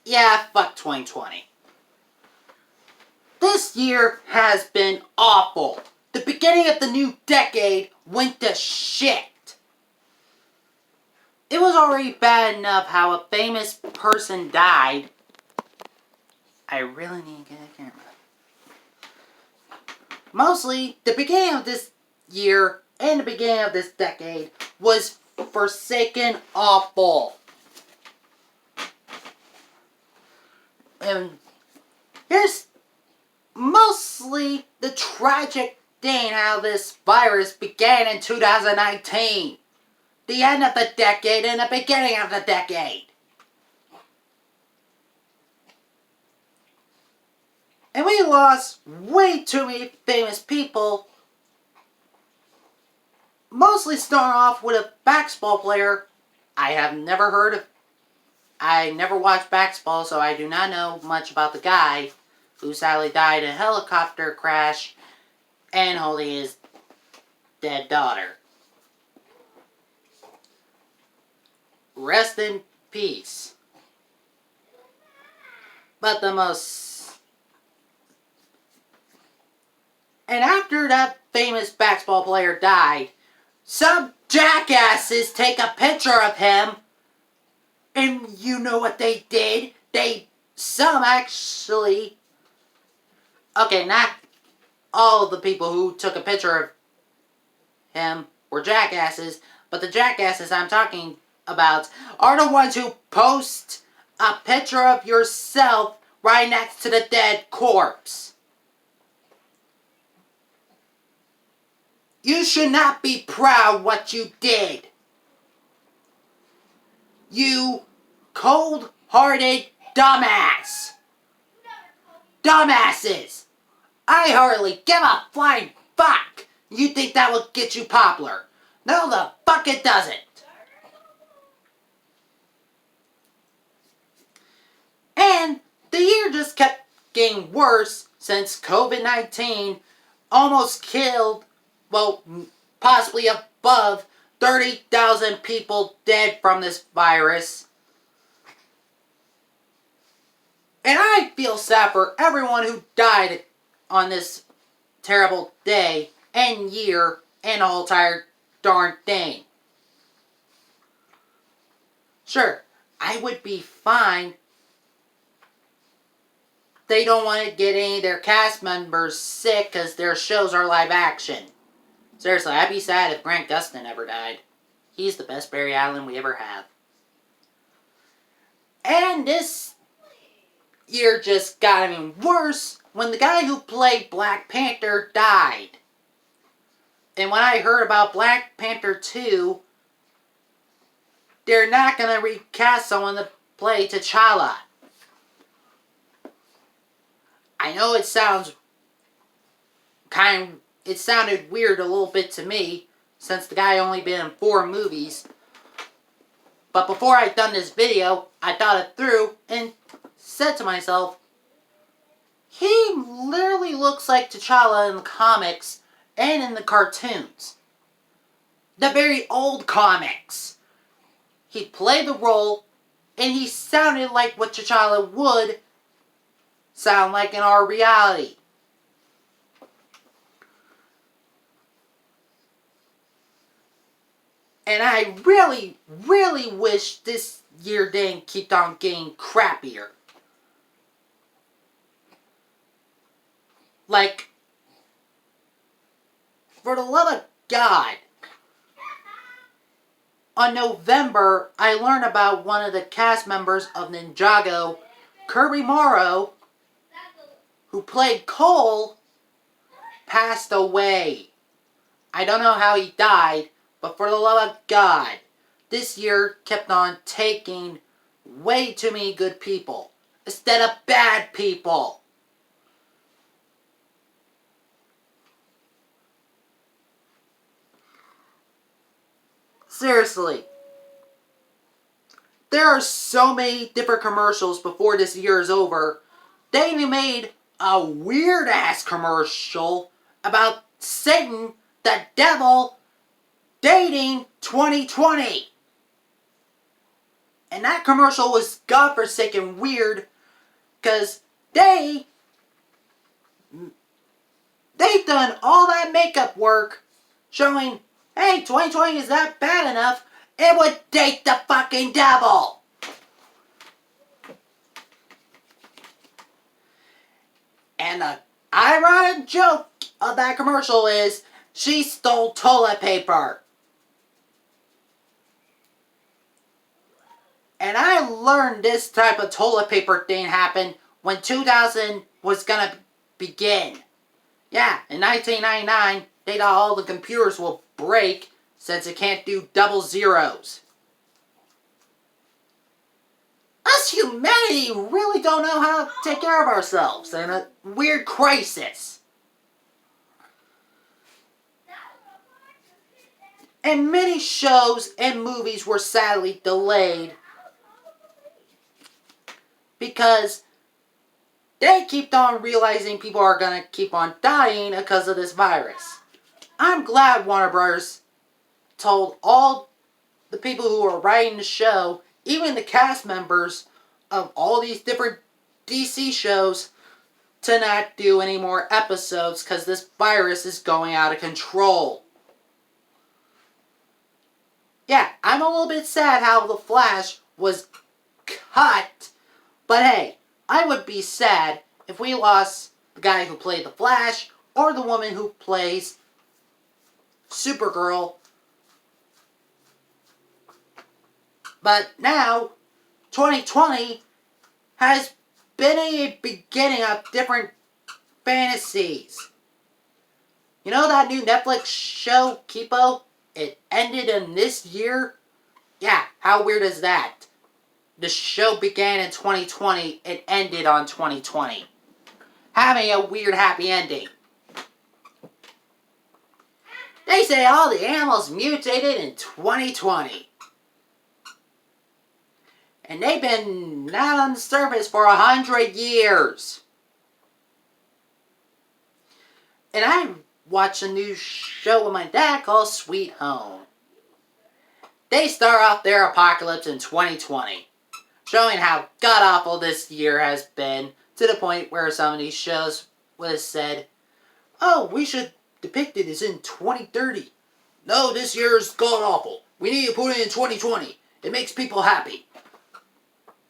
Yeah, fuck 2020. This year has been awful. The beginning of the new decade went to shit. It was already bad enough how a famous person died. I really need to get a camera. Mostly, the beginning of this year and the beginning of this decade was forsaken awful. And here's mostly the tragic thing how this virus began in 2019. The end of the decade and the beginning of the decade. And we lost way too many famous people. Mostly starting off with a basketball player I have never heard of. I never watched basketball, so I do not know much about the guy who sadly died in a helicopter crash and holding his dead daughter. Rest in peace. But the most... And after that famous basketball player died, some jackasses take a picture of him, and you know what they did? Some actually... Okay, not all of the people who took a picture of him were jackasses, but the jackasses I'm talking about are the ones who post a picture of yourself right next to the dead corpse. You should not be proud what you did. You cold-hearted dumbass. Dumbasses. I hardly give a flying fuck. You think that will get you popular. No, the fuck it doesn't. And the year just kept getting worse since COVID-19 almost killed, well, possibly above 30,000 people dead from this virus. And I feel sad for everyone who died on this terrible day and year and the whole entire darn thing. Sure, I would be fine. They don't want to get any of their cast members sick because their shows are live action. Seriously, I'd be sad if Grant Gustin ever died. He's the best Barry Allen we ever have. And this year just got even worse when the guy who played Black Panther died. And when I heard about Black Panther 2, they're not going to recast someone to play T'Challa. I know it sounds it sounded weird a little bit to me, since the guy only been in 4 movies. But before I'd done this video, I thought it through and said to myself, he literally looks like T'Challa in the comics and in the cartoons. The very old comics. He played the role, and he sounded like what T'Challa would sound like in our reality. And I really, really wish this year didn't keep on getting crappier. Like, for the love of God. On November, I learned about one of the cast members of Ninjago, Kirby Morrow, who played Cole, passed away. I don't know how he died, but for the love of God, this year kept on taking way too many good people instead of bad people. Seriously. There are so many different commercials before this year is over. They even made a weird-ass commercial about Satan, the devil, dating 2020. And that commercial was godforsaken weird because they've done all that makeup work showing, hey, 2020 is that bad enough, it would date the fucking devil. And the ironic joke of that commercial is she stole toilet paper. And I learned this type of toilet paper thing happened when 2000 was gonna begin. Yeah, in 1999, they thought all the computers will break since it can't do double zeros. Us humanity really don't know how to take care of ourselves in a weird crisis. And many shows and movies were sadly delayed because they keep on realizing people are going to keep on dying because of this virus. I'm glad Warner Bros. Told all the people who are writing the show, even the cast members of all these different DC shows, to not do any more episodes because this virus is going out of control. Yeah, I'm a little bit sad how The Flash was cut, but hey, I would be sad if we lost the guy who played The Flash or the woman who plays Supergirl. But now, 2020 has been a beginning of different fantasies. You know that new Netflix show, Kipo? It ended in this year? Yeah, how weird is that? The show began in 2020, it ended on 2020. Having a weird happy ending. They say all the animals mutated in 2020. And they've been not on the surface for 100 years. And I watched a new show with my dad called Sweet Home. They start off their apocalypse in 2020, showing how god-awful this year has been, to the point where some of these shows was said, oh, we should depict it as in 2030. No, this year is god-awful. We need to put it in 2020. It makes people happy.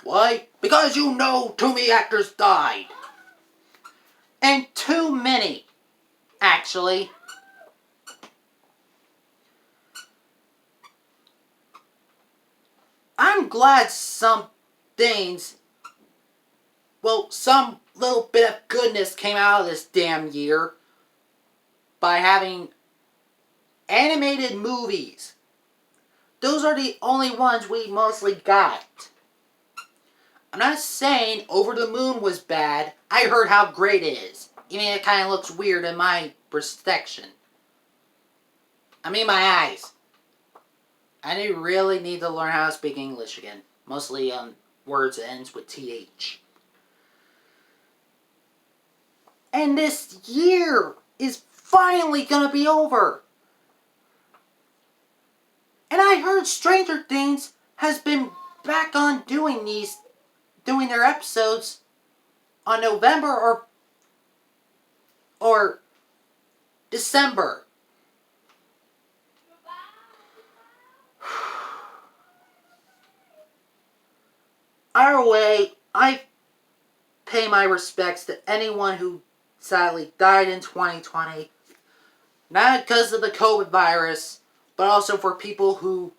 Why? Because you know too many actors died. And too many, actually. I'm glad some things, well, some little bit of goodness came out of this damn year by having animated movies. Those are the only ones we mostly got. I'm not saying Over the Moon was bad. I heard how great it is. Even it kind of looks weird in my perception. I mean my eyes. I really need to learn how to speak English again. Mostly on words that ends with TH. And this year is finally gonna be over. And I heard Stranger Things has been back on doing their episodes on November or December. Either way, I pay my respects to anyone who sadly died in 2020. Not because of the COVID virus, but also for people who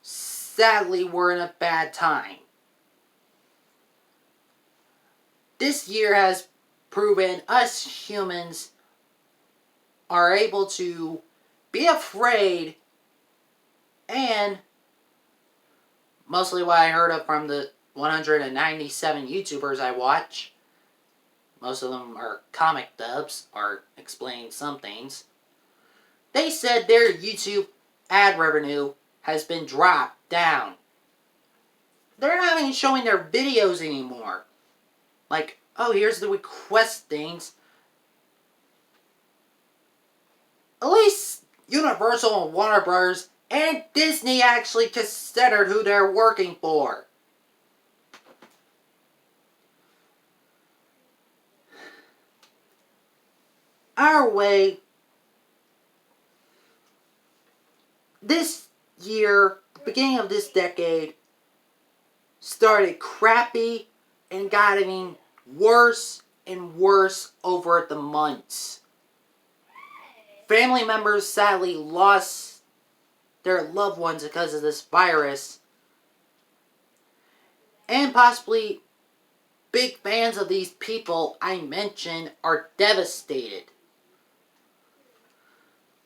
sadly were in a bad time. This year has proven us humans are able to be afraid, and mostly what I heard of from the 197 YouTubers I watch, most of them are comic dubs or explain some things, they said their YouTube ad revenue has been dropped down. They're not even showing their videos anymore. Like, oh, here's the request things. At least Universal and Warner Bros. And Disney actually considered who they're working for. Our way, this year, the beginning of this decade, started crappy and got getting worse and worse over the months. Family members sadly lost their loved ones because of this virus. And possibly big fans of these people I mentioned are devastated.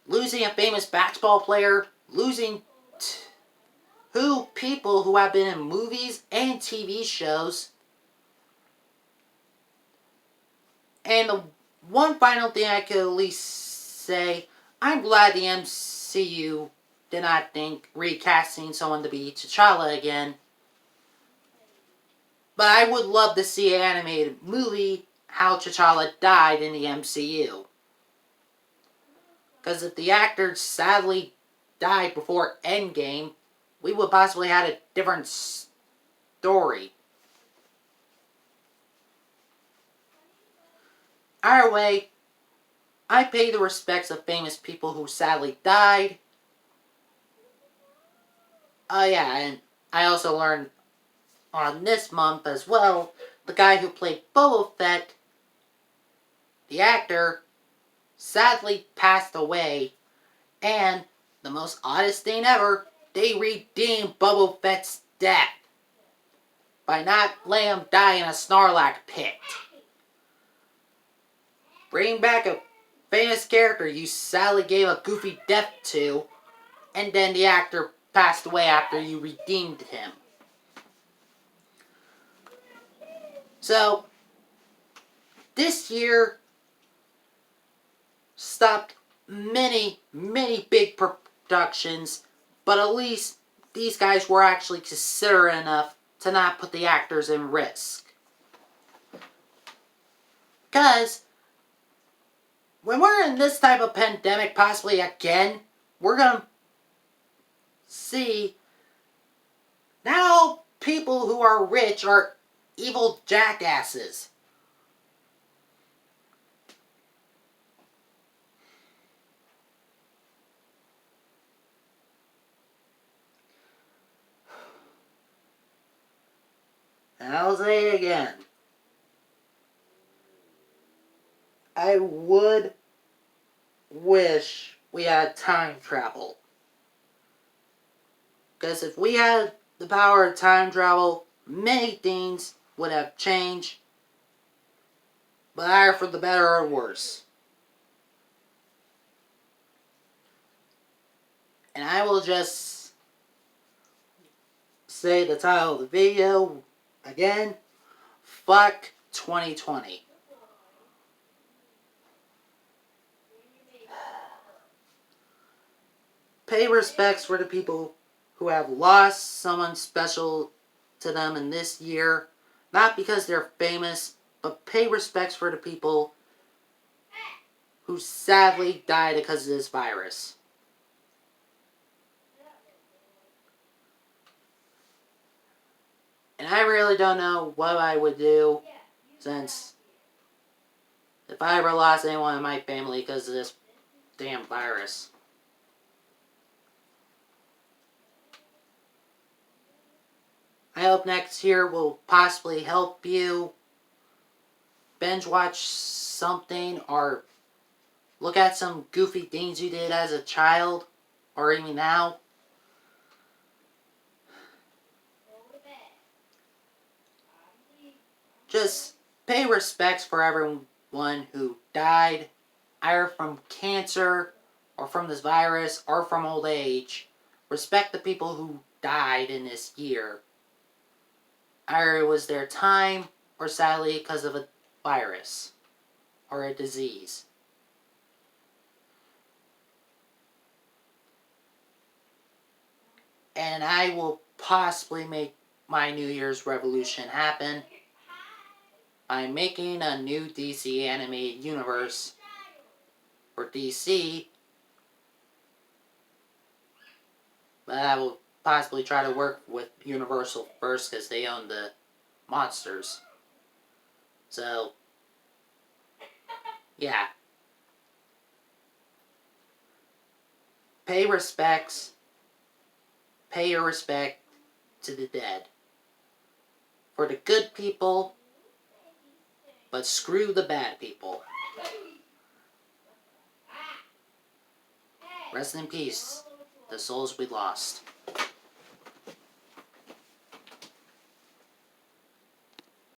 Losing a famous basketball player, losing people who have been in movies and TV shows. And the one final thing I could at least say, I'm glad the MCU did not think recasting someone to be T'Challa again. But I would love to see an animated movie how T'Challa died in the MCU. Because if the actor sadly died before Endgame, we would possibly have a different story. Either way, I pay the respects of famous people who sadly died. Yeah, and I also learned on this month as well, the guy who played Boba Fett, the actor, sadly passed away. And the most oddest thing ever, they redeemed Boba Fett's death by not letting him die in a Sarlacc pit. Bring back a famous character you sadly gave a goofy death to, and then the actor passed away after you redeemed him. So, this year stopped many, many big productions, but at least these guys were actually considerate enough to not put the actors in risk. Because when we're in this type of pandemic, possibly again, we're going to see not all people who are rich are evil jackasses. And I'll say it again. I would wish we had time travel. Because if we had the power of time travel, many things would have changed, but either for the better or worse. And I will just say the title of the video again, fuck 2020. Pay respects for the people who have lost someone special to them in this year, not because they're famous, but pay respects for the people who sadly died because of this virus. And I really don't know what I would do, since if I ever lost anyone in my family because of this damn virus. I hope next year will possibly help you binge watch something or look at some goofy things you did as a child or even now. Just pay respects for everyone who died either from cancer or from this virus or from old age. Respect the people who died in this year. Either it was their time or sadly because of a virus or a disease. And I will possibly make my New Year's revolution happen by making a new DC animated universe for DC But I will possibly try to work with Universal first because they own the monsters. So, yeah. Pay respects. Pay your respect to the dead. For the good people, but screw the bad people. Rest in peace, the souls we lost.